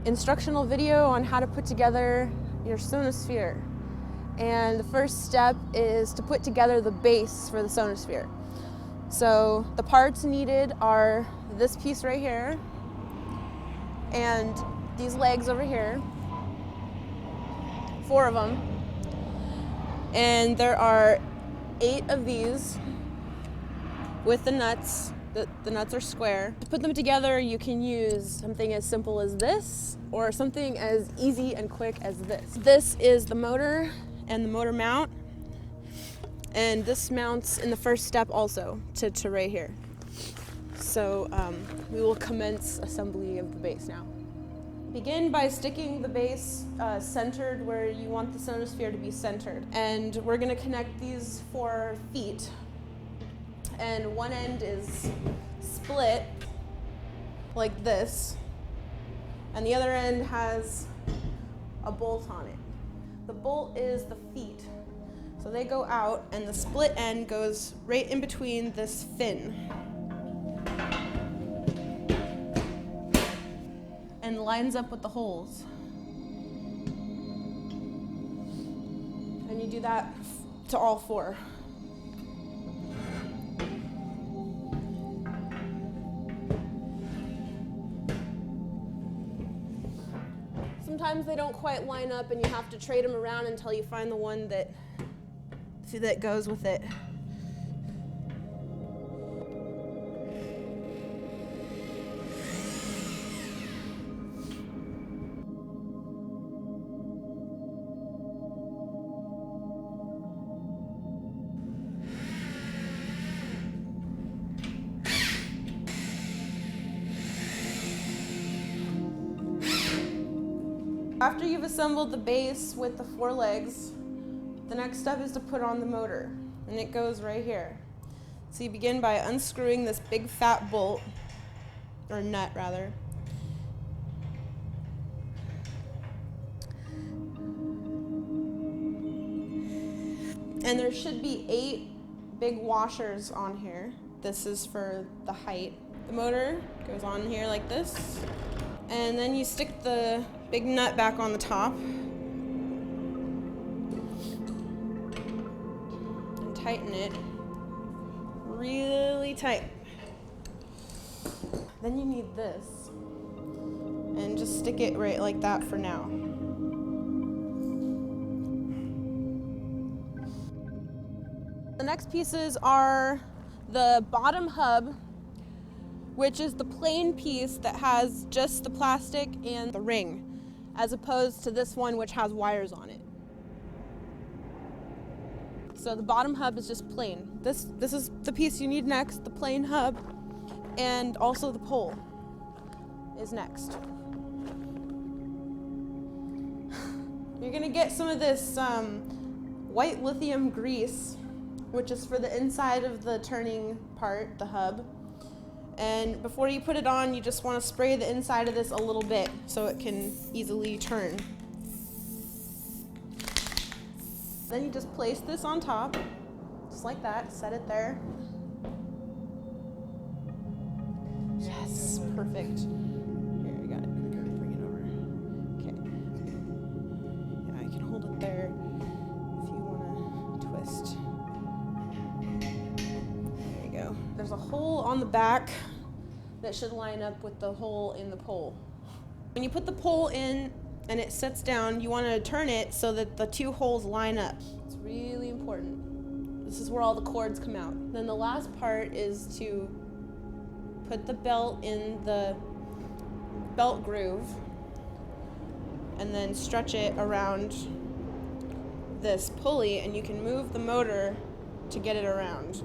instructional video on how to put together your Sonosphere. And the first step is to put together the base for the Sonosphere. So the parts needed are this piece right here and these legs over here, 4 of them. And there are 8 of these with the nuts. The nuts are square. To put them together, you can use something as simple as this or something as easy and quick as this. This is the motor and the motor mount. And this mounts in the first step also to right here. So we will commence assembly of the base now. Begin by sticking the base centered where you want the Sonosphere to be centered. And we're gonna connect these 4 feet. And one end is split like this. And the other end has a bolt on it. The bolt is the feet. So they go out and the split end goes right in between this fin. And lines up with the holes. And you do that to all 4. Sometimes they don't quite line up and you have to trade them around until you find the one that goes with it. After you've assembled the base with the 4 legs, the next step is to put on the motor, and it goes right here. So you begin by unscrewing this big fat bolt, or nut rather. And there should be 8 big washers on here. This is for the height. The motor goes on here like this. And then you stick the big nut back on the top. And tighten it really tight. Then you need this. And just stick it right like that for now. The next pieces are the bottom hub, which is the plain piece that has just the plastic and the ring, as opposed to this one which has wires on it. So the bottom hub is just plain. This is the piece you need next, the plain hub, and also the pole is next. You're gonna get some of this white lithium grease, which is for the inside of the turning part, the hub. And before you put it on, you just want to spray the inside of this a little bit so it can easily turn. Then you just place this on top, just like that, set it there. Yes, perfect. Here, I got it. Bring it over. Okay. Yeah, you can hold it there if you want to twist. There you go. There's a hole on the back that should line up with the hole in the pole. When you put the pole in and it sits down, you want to turn it so that the 2 holes line up. It's really important. This is where all the cords come out. Then the last part is to put the belt in the belt groove and then stretch it around this pulley, and you can move the motor to get it around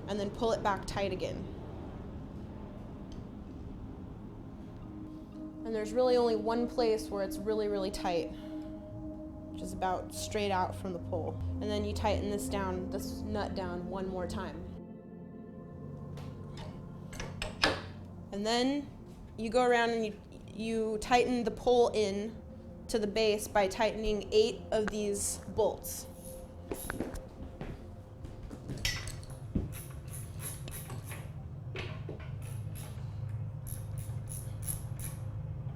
and then pull it back tight again. And there's really only one place where it's really, really tight, which is about straight out from the pole. And then you tighten this down, this nut down 1 more time. And then you go around and you tighten the pole in to the base by tightening 8 of these bolts.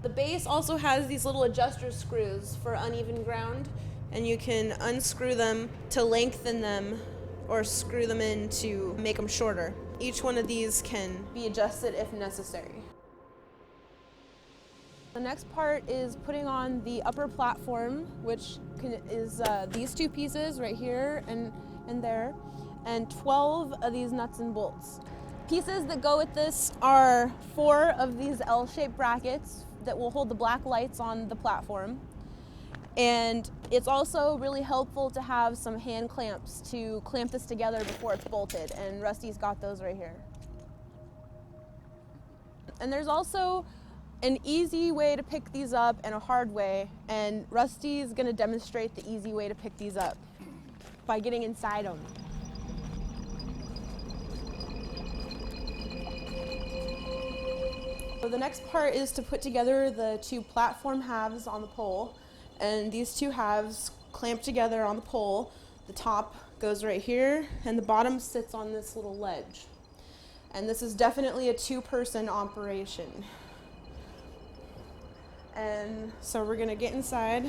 The base also has these little adjuster screws for uneven ground, and you can unscrew them to lengthen them or screw them in to make them shorter. Each one of these can be adjusted if necessary. The next part is putting on the upper platform, which is these two pieces right here and there, and 12 of these nuts and bolts. Pieces that go with this are 4 of these L-shaped brackets that will hold the black lights on the platform. And it's also really helpful to have some hand clamps to clamp this together before it's bolted, and Rusty's got those right here. And there's also an easy way to pick these up and a hard way, and Rusty's gonna demonstrate the easy way to pick these up by getting inside them. So the next part is to put together the 2 platform halves on the pole, and these 2 halves clamp together on the pole. The top goes right here, and the bottom sits on this little ledge. And this is definitely a 2-person operation. And so we're gonna get inside.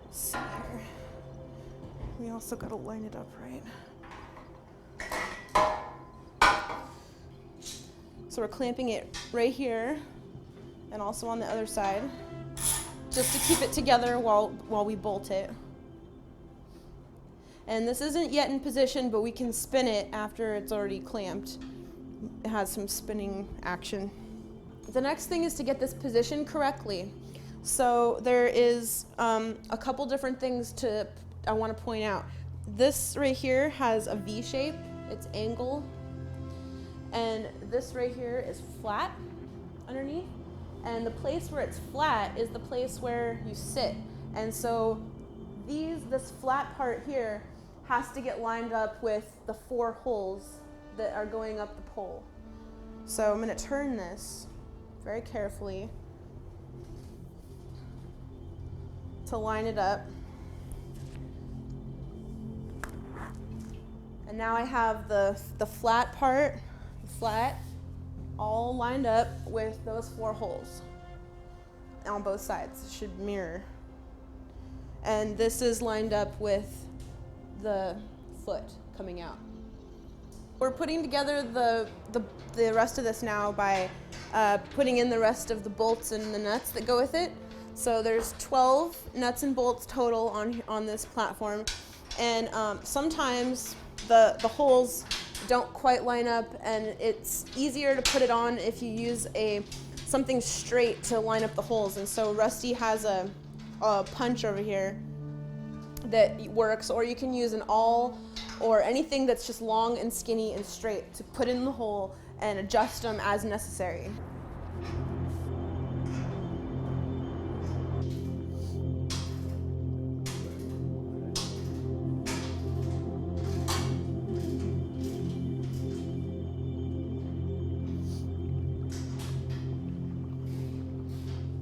Let's see here. We also gotta line it up right. So we're clamping it right here and also on the other side, just to keep it together while we bolt it. And this isn't yet in position, but we can spin it after it's already clamped. It has some spinning action. The next thing is to get this positioned correctly. So there is a couple different things I want to point out. This right here has a V shape, it's angle, and this right here is flat underneath. And the place where it's flat is the place where you sit. And so this flat part here has to get lined up with the 4 holes that are going up the pole. So I'm going to turn this very carefully to line it up. And now I have the flat part, all lined up with those 4 holes on both sides. It should mirror. And this is lined up with the foot coming out. We're putting together the rest of this now by putting in the rest of the bolts and the nuts that go with it. So there's 12 nuts and bolts total on this platform, and sometimes the holes don't quite line up, and it's easier to put it on if you use something straight to line up the holes. And so Rusty has a punch over here that works, or you can use an awl or anything that's just long and skinny and straight to put in the hole and adjust them as necessary.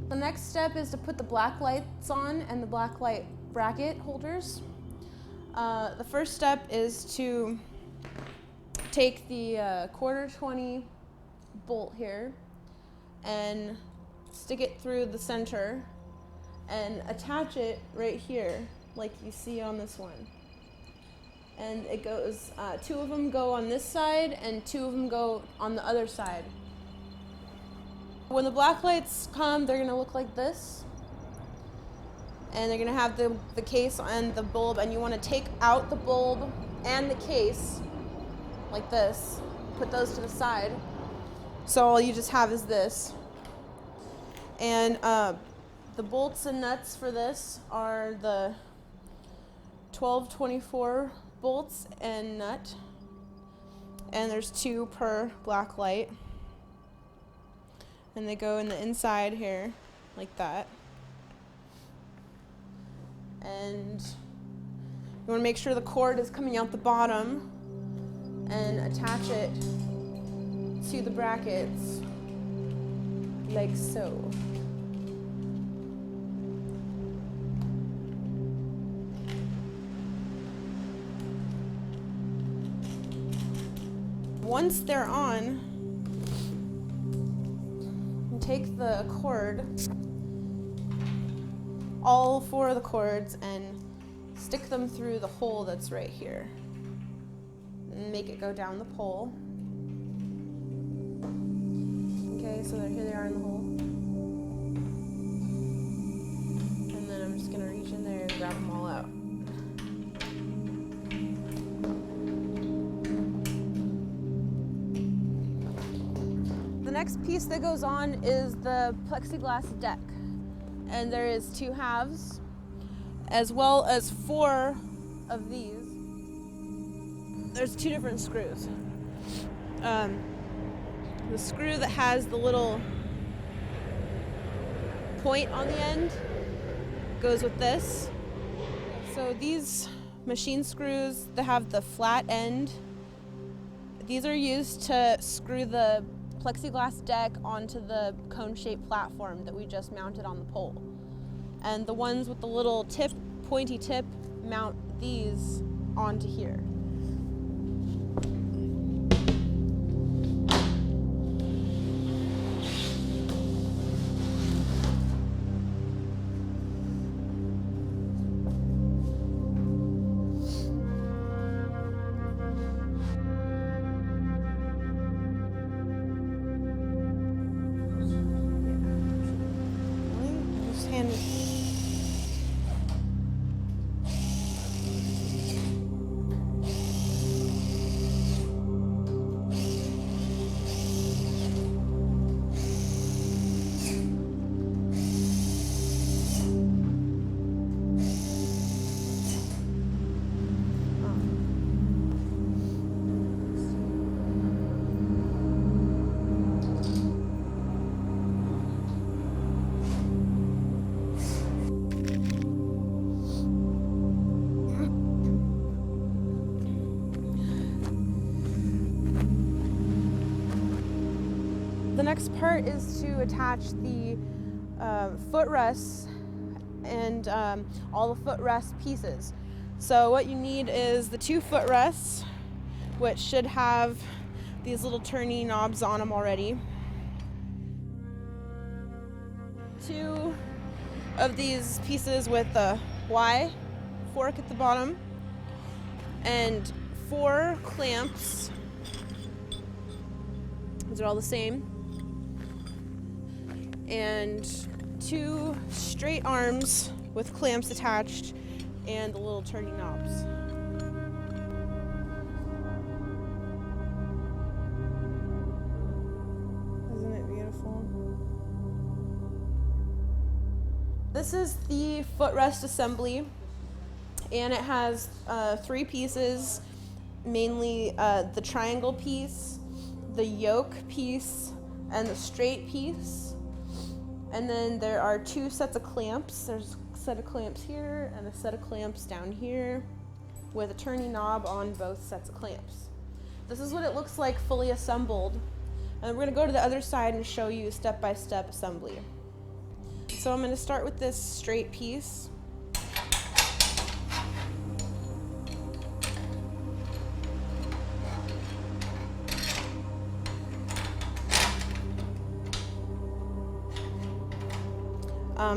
The next step is to put the black lights on and the black light bracket holders. The first step is to take the 1/4-20 bolt here and stick it through the center and attach it right here like you see on this one. And it goes, 2 of them go on this side and 2 of them go on the other side. When the black lights come, they're gonna look like this. And they're gonna have the case and the bulb, and you wanna take out the bulb and the case like this, put those to the side. So all you just have is this. And the bolts and nuts for this are the 12-24 bolts and nut. And there's 2 per black light. And they go in the inside here, like that. And you want to make sure the cord is coming out the bottom and attach it to the brackets, like so. once they're on, you take the cord, all 4 of the cords, and stick them through the hole that's right here. And make it go down the pole. Okay, so here they are in the hole. And then I'm just gonna reach in there and grab them all out. The next piece that goes on is the plexiglass deck. And there is 2 halves, as well as 4 of these. There's 2 different screws. The screw that has the little point on the end goes with this. So these machine screws that have the flat end, these are used to screw the plexiglass deck onto the cone-shaped platform that we just mounted on the pole. And the ones with the little tip, pointy tip, mount these onto here. The next part is to attach the footrests and all the footrest pieces. So what you need is the 2 footrests, which should have these little turny knobs on them already. 2 of these pieces with the Y fork at the bottom, and 4 clamps. These are all the same. And 2 straight arms with clamps attached and the little turning knobs. Isn't it beautiful? This is the footrest assembly, and it has 3 pieces, mainly the triangle piece, the yoke piece, and the straight piece. And then there are 2 sets of clamps. There's a set of clamps here and a set of clamps down here with a turning knob on both sets of clamps. This is what it looks like fully assembled. And we're gonna go to the other side and show you step-by-step assembly. So I'm gonna start with this straight piece.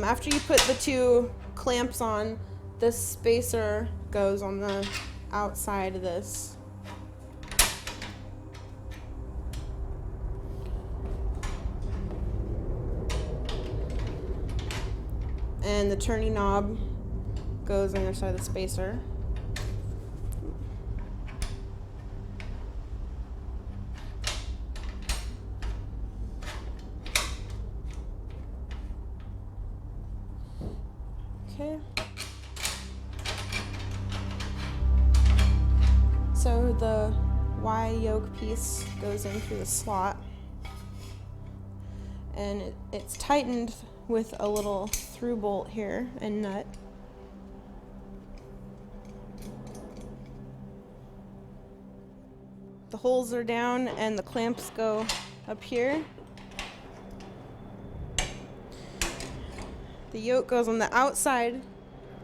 After you put the 2 clamps on, this spacer goes on the outside of this. And the turning knob goes on the other side of the spacer. Okay. So the Y yoke piece goes in through the slot, and it's tightened with a little through bolt here and nut. The holes are down and the clamps go up here. The yoke goes on the outside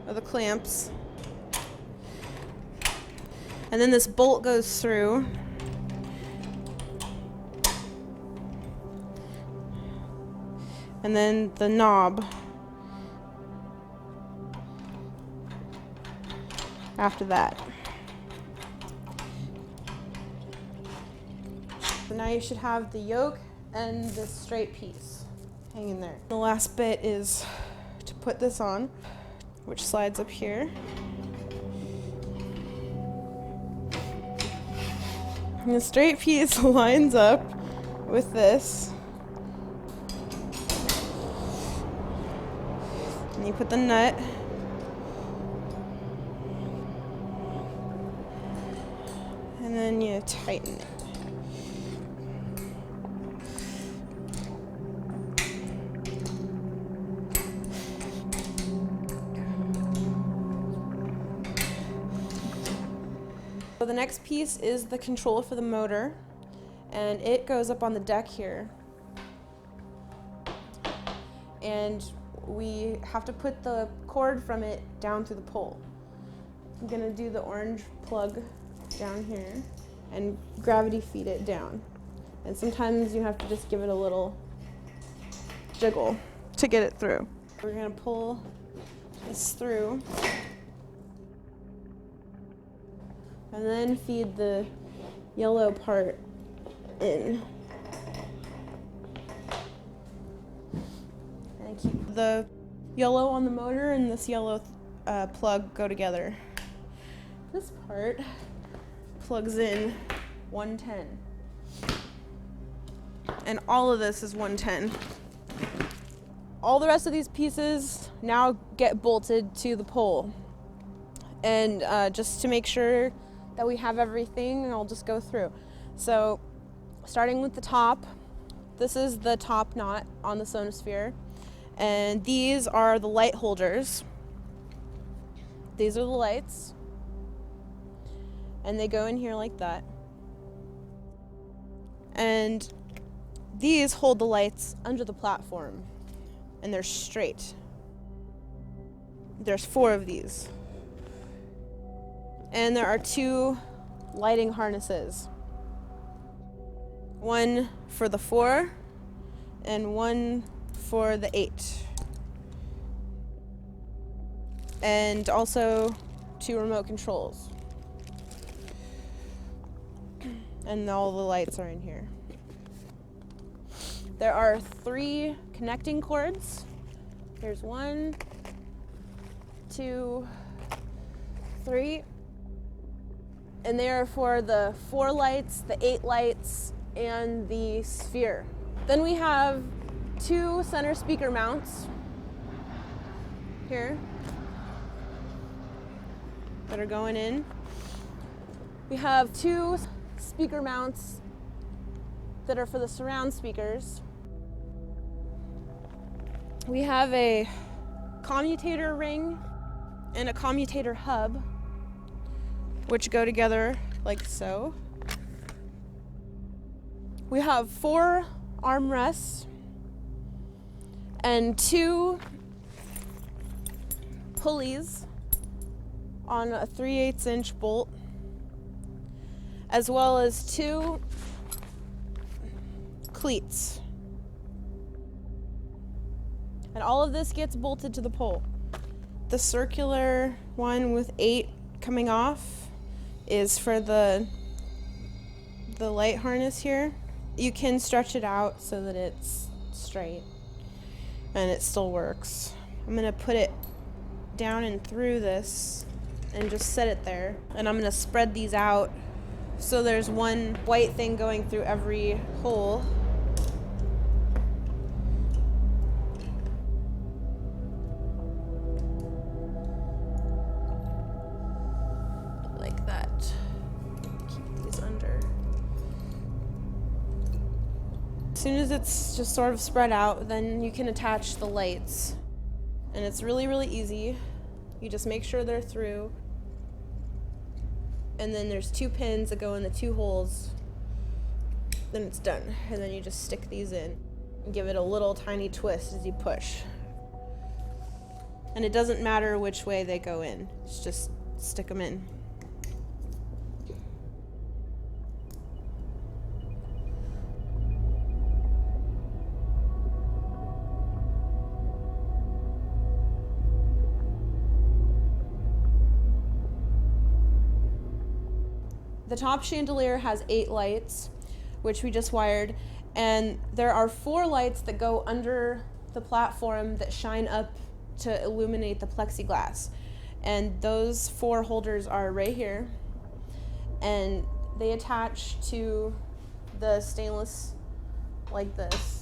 of the clamps. And then this bolt goes through. and then the knob after that. So now you should have the yoke and the straight piece hanging there. The last bit is to put this on, which slides up here. And the straight piece lines up with this. And you put the nut. And then you tighten it. So the next piece is the control for the motor, and it goes up on the deck here. And we have to put the cord from it down through the pole. I'm gonna do the orange plug down here and gravity feed it down. And sometimes you have to just give it a little jiggle to get it through. We're gonna pull this through and then feed the yellow part in. And keep the yellow on the motor and this yellow plug go together. This part plugs in 110. And all of this is 110. All the rest of these pieces now get bolted to the pole. And just to make sure that we have everything, I'll just go through. So starting with the top, this is the top knot on the Sonosphere. And these are the light holders. These are the lights. And they go in here like that. And these hold the lights under the platform. And they're straight. There's 4 of these. And there are 2 lighting harnesses. One for the 4 and one for the 8. And also 2 remote controls. And all the lights are in here. There are 3 connecting cords. Here's 1, 2, 3. And they are for the 4 lights, the 8 lights, and the sphere. Then we have 2 center speaker mounts here that are going in. We have 2 speaker mounts that are for the surround speakers. We have a commutator ring and a commutator hub, which go together like so. We have 4 armrests and 2 pulleys on a 3/8 inch bolt, as well as 2 cleats. And all of this gets bolted to the pole. The circular one with 8 coming off is for the light harness here. You can stretch it out so that it's straight and it still works. I'm gonna put it down and through this and just set it there. And I'm gonna spread these out so there's one white thing going through every hole. Like that. Keep these under. As soon as it's just sort of spread out, then you can attach the lights. And it's really, really easy. You just make sure they're through. And then there's 2 pins that go in the 2 holes. Then it's done. And then you just stick these in and give it a little tiny twist as you push. And it doesn't matter which way they go in. It's just stick them in. The top chandelier has 8 lights, which we just wired, and there are 4 lights that go under the platform that shine up to illuminate the plexiglass. And those 4 holders are right here, and they attach to the stainless like this.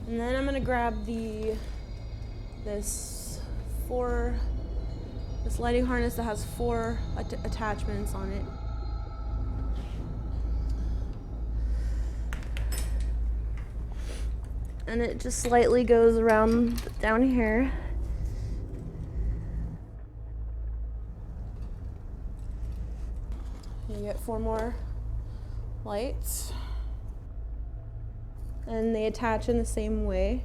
And then I'm gonna grab this lighting harness that has 4 attachments on it. And it just slightly goes around down here. You get 4 more lights. And they attach in the same way.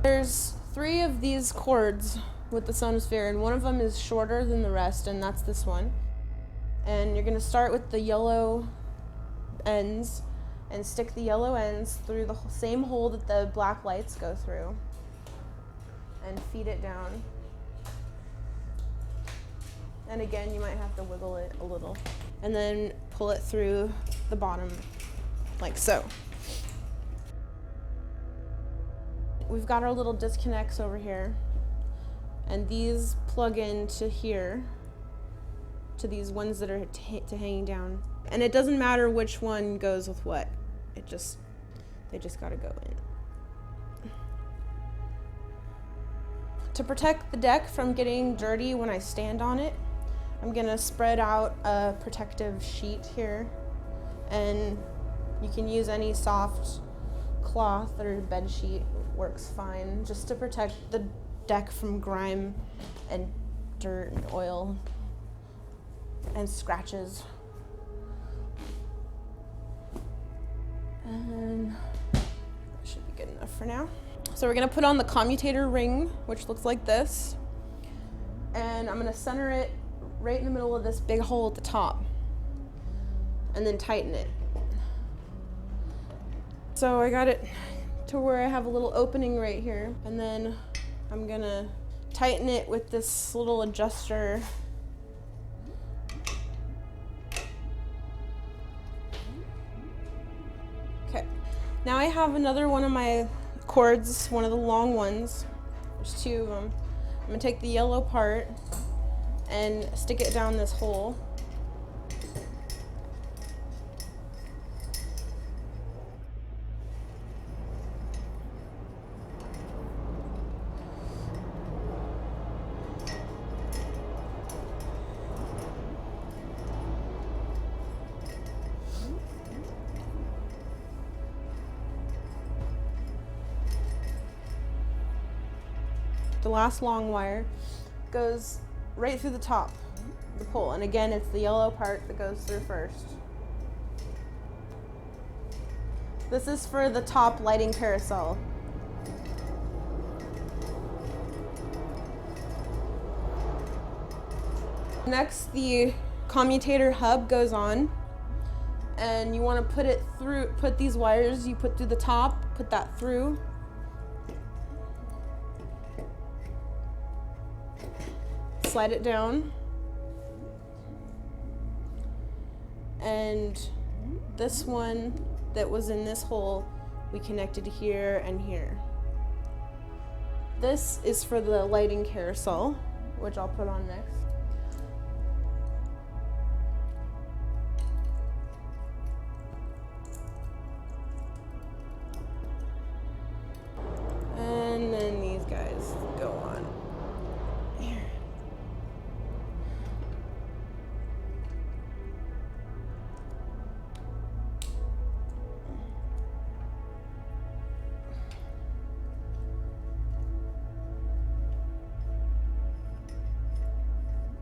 There's 3 of these cords with the Sonosphere, and one of them is shorter than the rest, and that's this one. And you're gonna start with the yellow ends and stick the yellow ends through the same hole that the black lights go through and feed it down. And again, you might have to wiggle it a little. And then pull it through the bottom like so. We've got our little disconnects over here, and these plug into here, to these ones that are to hanging down. And it doesn't matter which one goes with what. They just gotta go in. To protect the deck from getting dirty when I stand on it, I'm gonna spread out a protective sheet here, and you can use any soft cloth or bed sheet, works fine, just to protect the deck from grime and dirt and oil and scratches. And that should be good enough for now. So we're gonna put on the commutator ring, which looks like this, and I'm gonna center it right in the middle of this big hole at the top and then tighten it. So I got it to where I have a little opening right here, and then I'm gonna tighten it with this little adjuster. Okay, now I have another one of my cords, one of the long ones. There's 2 of them. I'm gonna take the yellow part and stick it down this hole. The last long wire goes right through the top of the pole, and again, it's the yellow part that goes through first. This is for the top lighting carousel. Next, the commutator hub goes on, and you want to put these wires you put through the top, put that through. Slide it down, and this one that was in this hole, we connected here and here. This is for the lighting carousel, which I'll put on next. And then these guys go on here.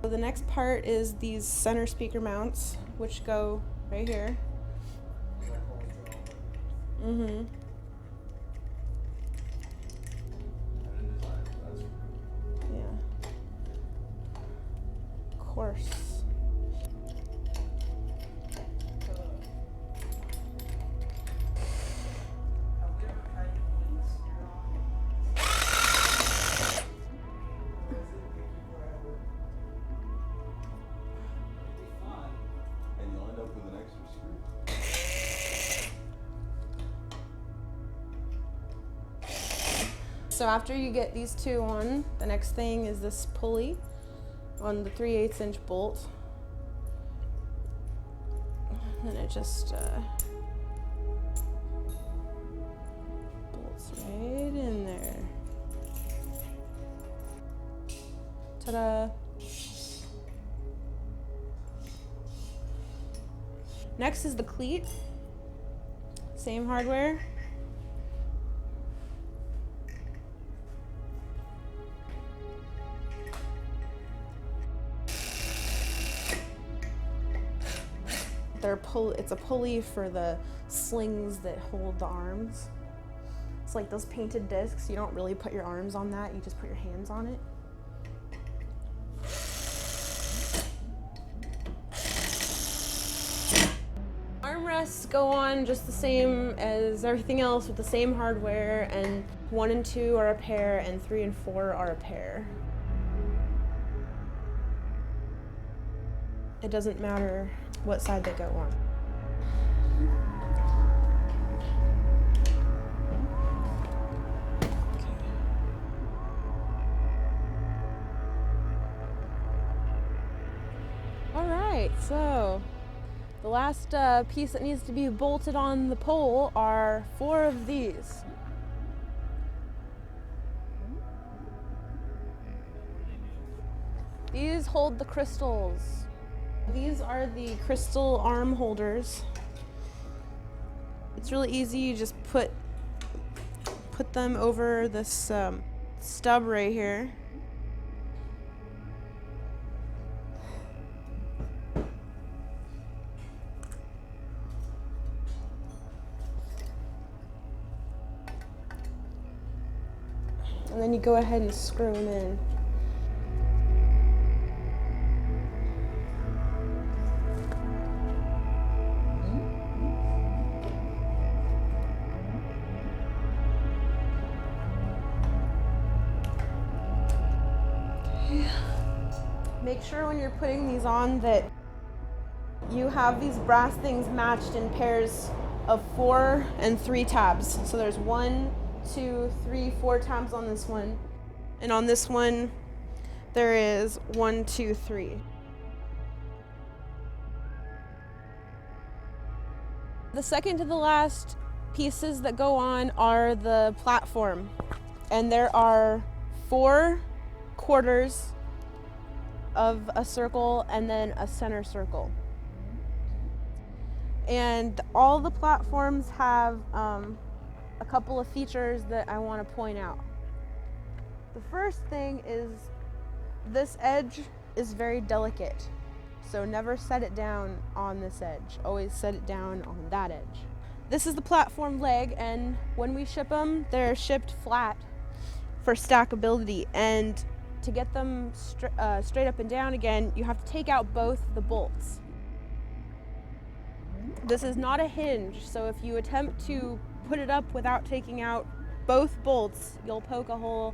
So the next part is these center speaker mounts, which go right here. Mm-hmm. Yeah. Of course. So after you get these two on, the next thing is this pulley on the 3/8 inch bolt. And it just bolts right in there. Ta-da! Next is the cleat. Same hardware. It's a pulley for the slings that hold the arms. It's like those painted discs. You don't really put your arms on that, you just put your hands on it. Armrests go on just the same as everything else with the same hardware, and 1 and 2 are a pair and 3 and 4 are a pair. It doesn't matter what side they go on. All right, so the last piece that needs to be bolted on the pole are 4 of these. These hold the crystals. These are the crystal arm holders. It's really easy. You just put them over this stub right here. And then you go ahead and screw them in. Make sure when you're putting these on that you have these brass things matched in pairs of 4 and 3 tabs. So there's 1, 2, 3, 4 tabs on this one. And on this one, there is 1, 2, 3. The second to the last pieces that go on are the platform. And there are 4 quarters of a circle and then a center circle. And all the platforms have a couple of features that I want to point out. The first thing is this edge is very delicate, so never set it down on this edge. Always set it down on that edge. This is the platform leg, and when we ship them, they're shipped flat for stackability. And to get them straight up and down again, you have to take out both the bolts. This is not a hinge, so if you attempt to put it up without taking out both bolts, you'll poke a hole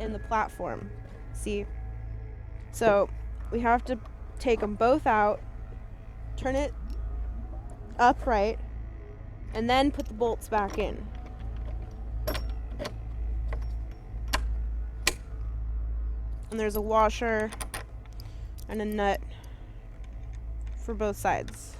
in the platform. See? So we have to take them both out, turn it upright, and then put the bolts back in. And there's a washer and a nut for both sides.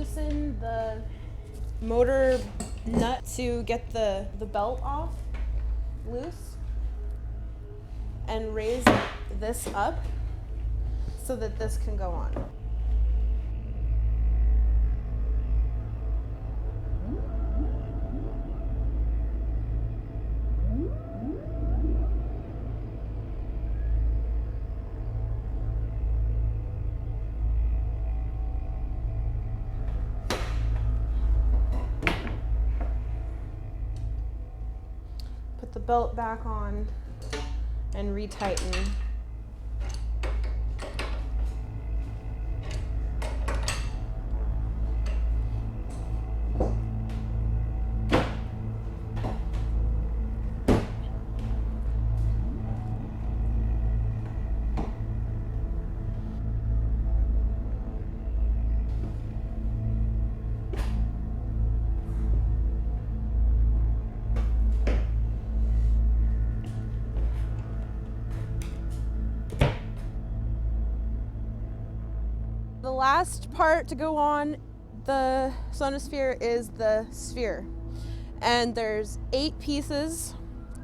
loosen the motor nut to get the belt off loose and raise this up so that this can go on. Put the belt back on and retighten. The last part to go on the Sonosphere is the sphere. And there's 8 pieces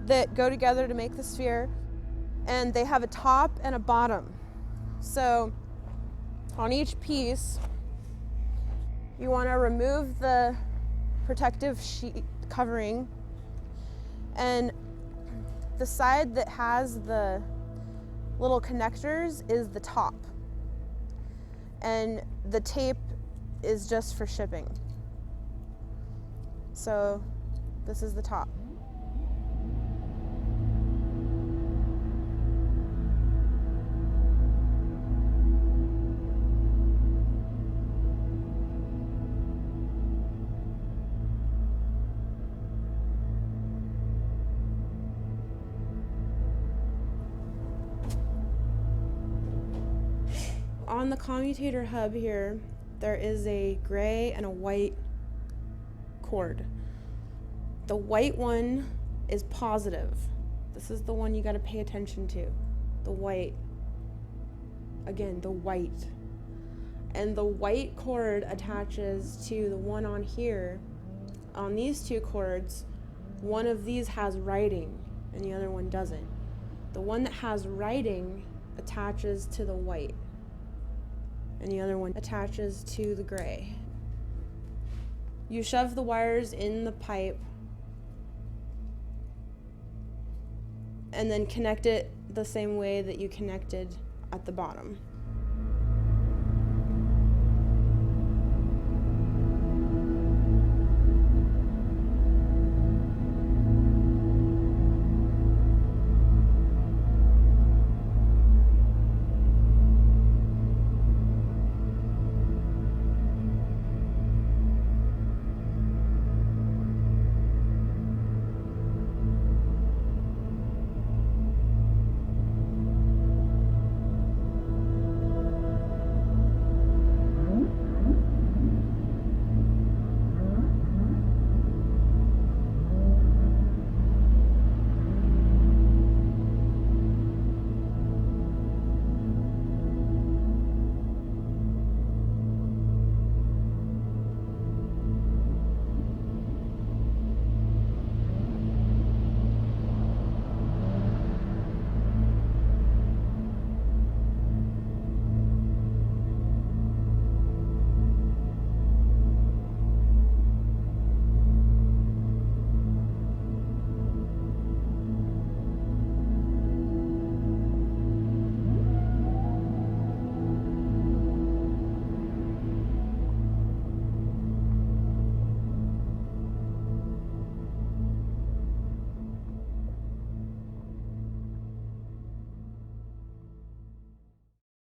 that go together to make the sphere. And they have a top and a bottom. So on each piece, you want to remove the protective sheet covering. And the side that has the little connectors is the top. And the tape is just for shipping. So this is the top. On the commutator hub here, there is a gray and a white cord. The white one is positive. This is the one you got to pay attention to. The white. Again, the white. And the white cord attaches to the one on here. On these 2 cords, one of these has writing and the other one doesn't. The one that has writing attaches to the white, and the other one attaches to the gray. You shove the wires in the pipe and then connect it the same way that you connected at the bottom.